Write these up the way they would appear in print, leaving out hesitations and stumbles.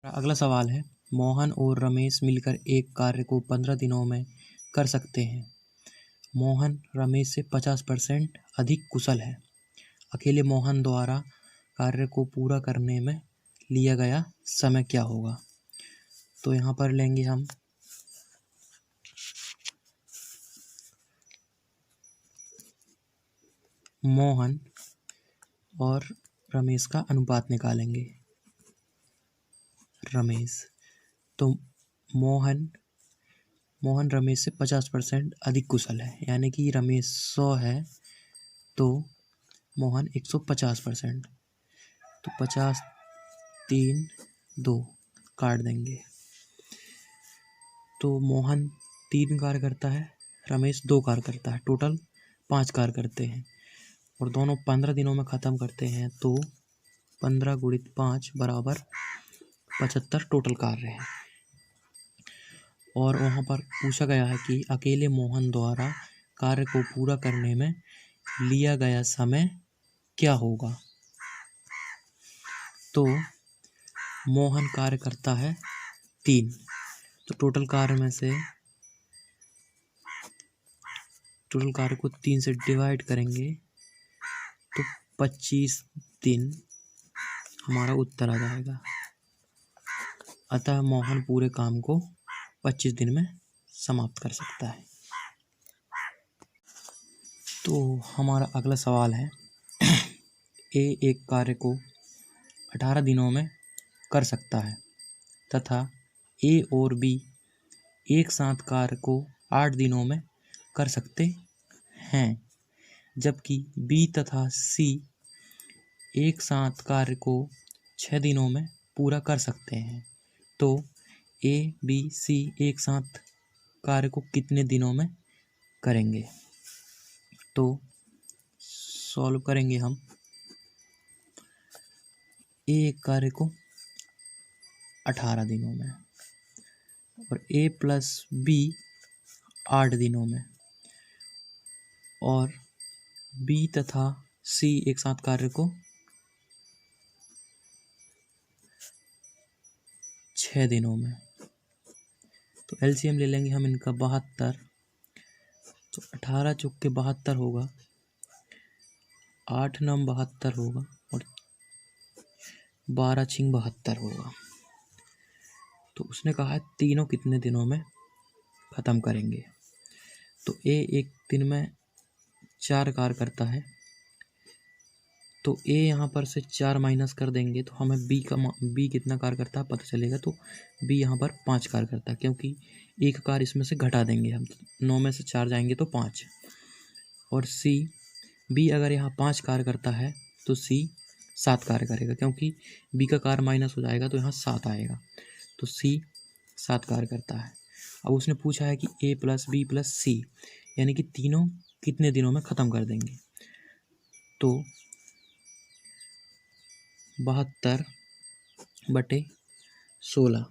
अगला सवाल है, मोहन और रमेश मिलकर एक कार्य को 15 दिनों में कर सकते हैं। मोहन रमेश से 50% अधिक कुशल है। अकेले मोहन द्वारा कार्य को पूरा करने में लिया गया समय क्या होगा? तो यहाँ पर लेंगे हम मोहन और रमेश का अनुपात निकालेंगे। रमेश तो मोहन रमेश से 50% अधिक कुशल है, यानी कि रमेश 100 है तो मोहन 150%। तो 50 3 2 काट देंगे। तो मोहन 3 कार्य करता है, रमेश 2 कार्य करता है, टोटल 5 कार्य करते हैं और दोनों 15 दिनों में ख़त्म करते हैं। तो 15 × 5 = 75 टोटल कार्य है। और वहाँ पर पूछा गया है कि अकेले मोहन द्वारा कार्य को पूरा करने में लिया गया समय क्या होगा? तो मोहन कार्य करता है 3, तो टोटल कार्य को 3 से डिवाइड करेंगे तो 25 दिन हमारा उत्तर आ जाएगा। अतः मोहन पूरे काम को 25 दिन में समाप्त कर सकता है। तो हमारा अगला सवाल है, ए एक कार्य को 18 दिनों में कर सकता है तथा ए और बी एक साथ कार्य को 8 दिनों में कर सकते हैं, जबकि बी तथा सी एक साथ कार्य को 6 दिनों में पूरा कर सकते हैं। तो ए बी सी एक साथ कार्य को कितने दिनों में करेंगे? तो सॉल्व करेंगे हम। ए एक कार्य को 18 दिनों में और ए प्लस बी 8 दिनों में और बी तथा सी एक साथ कार्य को 6 दिनों में। तो एलसीएम ले लेंगे हम इनका 72। तो 18 चौके 72 होगा, 8 9 72 होगा और 12 6 72 होगा। तो उसने कहा है तीनों कितने दिनों में ख़त्म करेंगे? तो ए एक दिन में 4 कार्य करता है, तो ए यहाँ पर से 4 माइनस कर देंगे तो हमें बी कितना कार्य करता है पता चलेगा। तो बी यहाँ पर 5 कार्य करता है, क्योंकि एक कार्य इसमें से घटा देंगे हम, 9 में से 4 जाएंगे तो 5। और बी अगर यहाँ 5 कार्य करता है तो सी 7 कार्य करेगा, क्योंकि बी का कार्य माइनस हो जाएगा तो यहाँ 7 आएगा। तो सी 7 कार्य करता है। अब उसने पूछा है कि ए प्लस बी प्लस सी यानी कि तीनों कितने दिनों में ख़त्म कर देंगे? तो 72/16।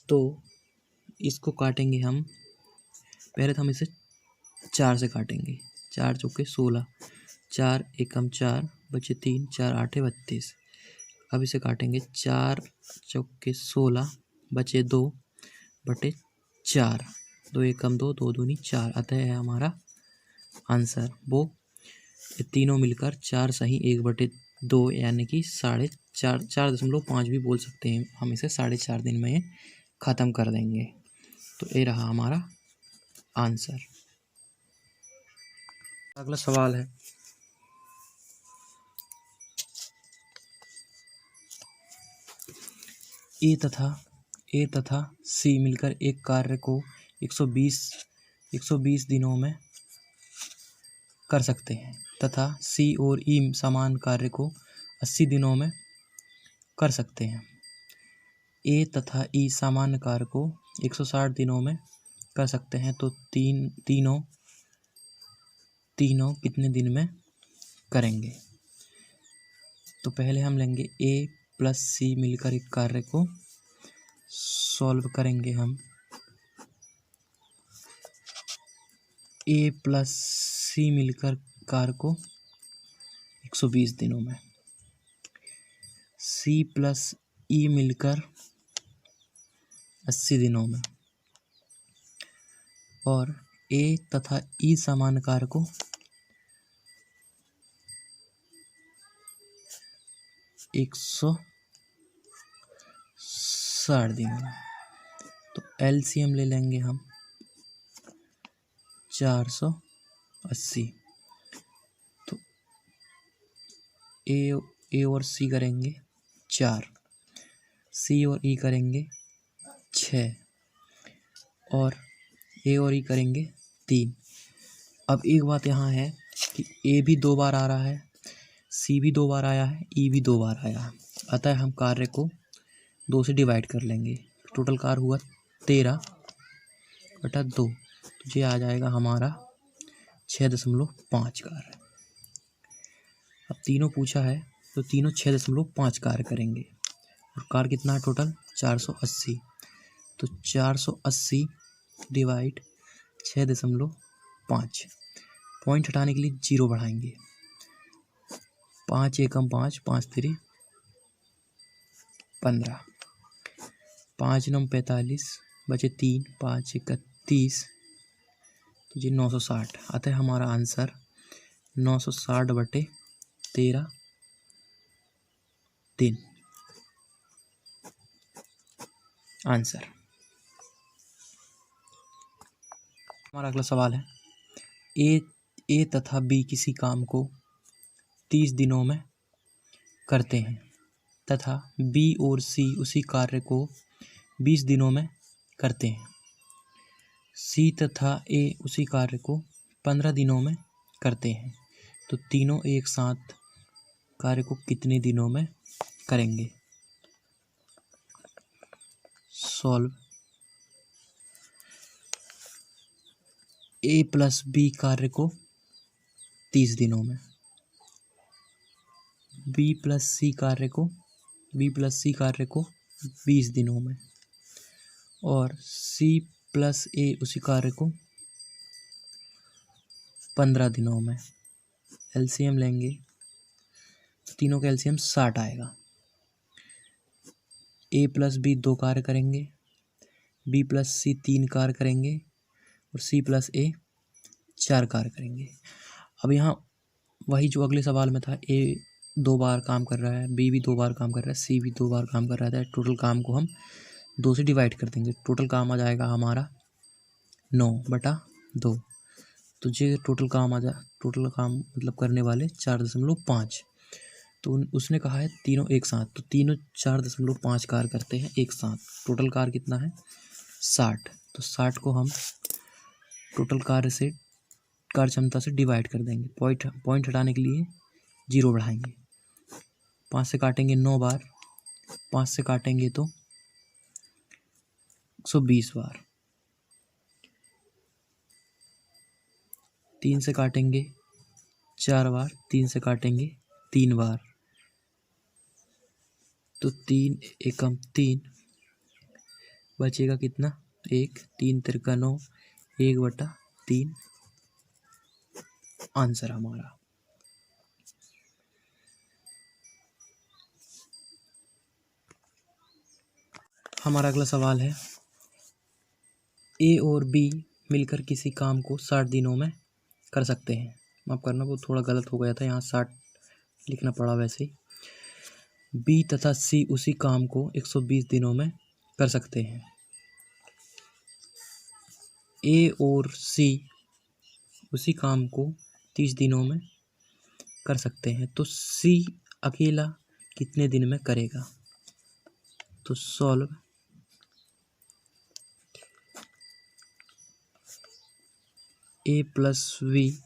तो इसको काटेंगे हम, पहले तो हम इसे 4 से काटेंगे। 4 चौके 16, 4 एकम 4 बचे 3, 4 8 32। अब इसे काटेंगे 4 चौके 16 बचे 2/4, 2 एकम 2, 2 दूनी 4। अतः है हमारा आंसर वो ये तीनों मिलकर 4 सही 1/2 यानी कि 4.5 भी बोल सकते हैं हम इसे, 4.5 दिन में ख़त्म कर देंगे। तो ये रहा हमारा आंसर। अगला सवाल है, ए तथा सी मिलकर एक कार्य को 120 दिनों में कर सकते हैं तथा सी और ई समान कार्य को 80 दिनों में कर सकते हैं। ए तथा ई सामान्य कार्य को 160 दिनों में कर सकते हैं, तो तीनों कितने दिन में करेंगे? तो पहले हम लेंगे ए प्लस सी मिलकर एक कार्य को सॉल्व करेंगे हम। ए प्लस सी मिलकर कार्य को 120 दिनों में, सी प्लस ई मिलकर 80 दिनों में, और ए तथा ई समान कार्य को 160 दिनों में। तो एलसीएम ले लेंगे हम 480। तो ए और सी करेंगे 4, सी और ई करेंगे 6, और ए और ई करेंगे 3। अब एक बात यहाँ है कि ए भी 2 बार आ रहा है, सी भी 2 बार आया है, ई भी 2 बार आया है, अतः हम कार्य को 2 से डिवाइड कर लेंगे। टोटल कार्य हुआ 13/2, तो ये आ जाएगा हमारा 6.5 कार्य। अब तीनों पूछा है तो तीनों 6.5 कार्य करेंगे, और कार्य कितना है टोटल 480। तो 480 डिवाइड 6.5, पॉइंट हटाने के लिए 0 बढ़ाएंगे। 5 एकम 5, 5 3 15, 5 9 45, बचे 3, 5 31, तो जी 960। अतः हमारा आंसर 960/13 दिन आंसर। हमारा अगला सवाल है, ए तथा बी किसी काम को 30 दिनों में करते हैं तथा बी और सी उसी कार्य को 20 दिनों में करते हैं। सी तथा ए उसी कार्य को 15 दिनों में करते हैं, तो तीनों एक साथ कार्य को कितने दिनों में करेंगे? सॉल्व। ए प्लस बी कार्य को 30 दिनों में, बी प्लस सी कार्य को 20 दिनों में, और सी प्लस ए उसी कार्य को 15 दिनों में। एलसीएम लेंगे, तीनों का एलसीएम 60 आएगा। ए प्लस बी 2 कार्य करेंगे, बी प्लस सी 3 कार्य करेंगे, और सी प्लस ए 4 कार्य करेंगे। अब यहाँ वही जो अगले सवाल में था, ए 2 बार काम कर रहा है, बी भी 2 बार काम कर रहा है, सी भी 2 बार काम कर रहा है, टोटल काम को हम 2 से डिवाइड कर देंगे। टोटल काम आ जाएगा हमारा 9/2। तो ये टोटल काम मतलब करने वाले 4.5। तो उसने कहा है तीनों एक साथ, तो तीनों 4.5 कार्य करते हैं एक साथ। टोटल कार्य कितना है 60। तो 60 को हम टोटल कार्य क्षमता से डिवाइड कर देंगे। पॉइंट हटाने के लिए 0 बढ़ाएंगे। 5 से काटेंगे 9 बार, 5 से काटेंगे तो 120 बार, 3 से काटेंगे 4 बार, 3 से काटेंगे 3 बार, तो 3 एकम 3, बचेगा कितना 1, 3 तिरका 9, 1/3 आंसर हमारा। हमारा अगला सवाल है, ए और बी मिलकर किसी काम को 60 दिनों में कर सकते हैं। माफ़ करना, वो थोड़ा गलत हो गया था, यहाँ 60 लिखना पड़ा वैसे ही। बी तथा सी उसी काम को 120 दिनों में कर सकते हैं। ए और सी उसी काम को 30 दिनों में कर सकते हैं, तो सी अकेला कितने दिन में करेगा? तो सॉल्व। ए प्लस बी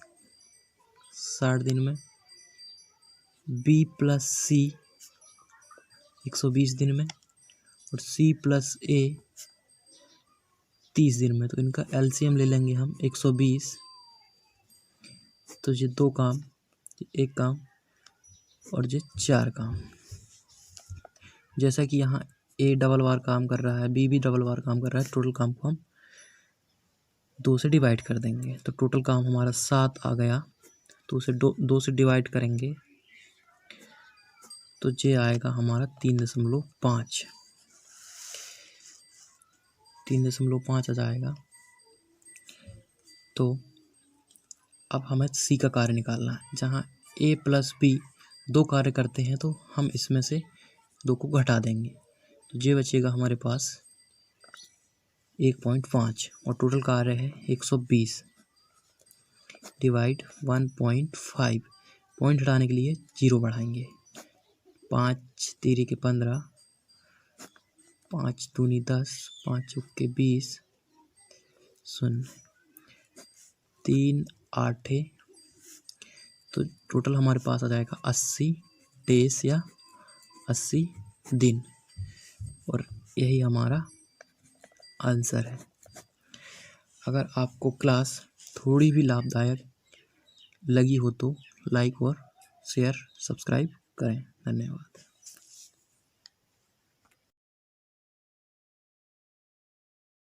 60 दिन में, बी प्लस सी 120 दिन में, और सी प्लस ए 30 दिन में। तो इनका एलसीएम ले लेंगे हम 120। तो ये 2 काम, 1 काम और ये 4 काम। जैसा कि यहाँ ए डबल बार काम कर रहा है, बी भी डबल बार काम कर रहा है, टोटल काम को हम 2 से डिवाइड कर देंगे। तो टोटल काम हमारा 7 आ गया, तो उसे 2 से डिवाइड करेंगे तो ये आएगा हमारा 3.5। 3.5 आ जाएगा। तो अब हमें सी का कार्य निकालना है। जहाँ a प्लस बी 2 कार्य करते हैं तो हम इसमें से 2 को घटा देंगे, तो ये बचेगा हमारे पास 1.5 और टोटल कार्य है 120 डिवाइड 1.5। पॉइंट हटाने के लिए 0 बढ़ाएंगे। 5 तिरी के 15, 5 दूनी 10, 5 चौके 20, 0, 3 8। तो टोटल हमारे पास आ जाएगा 80 डेज या 80 दिन, और यही हमारा आंसर है। अगर आपको क्लास थोड़ी भी लाभदायक लगी हो तो लाइक और शेयर सब्सक्राइब करें। धन्यवाद।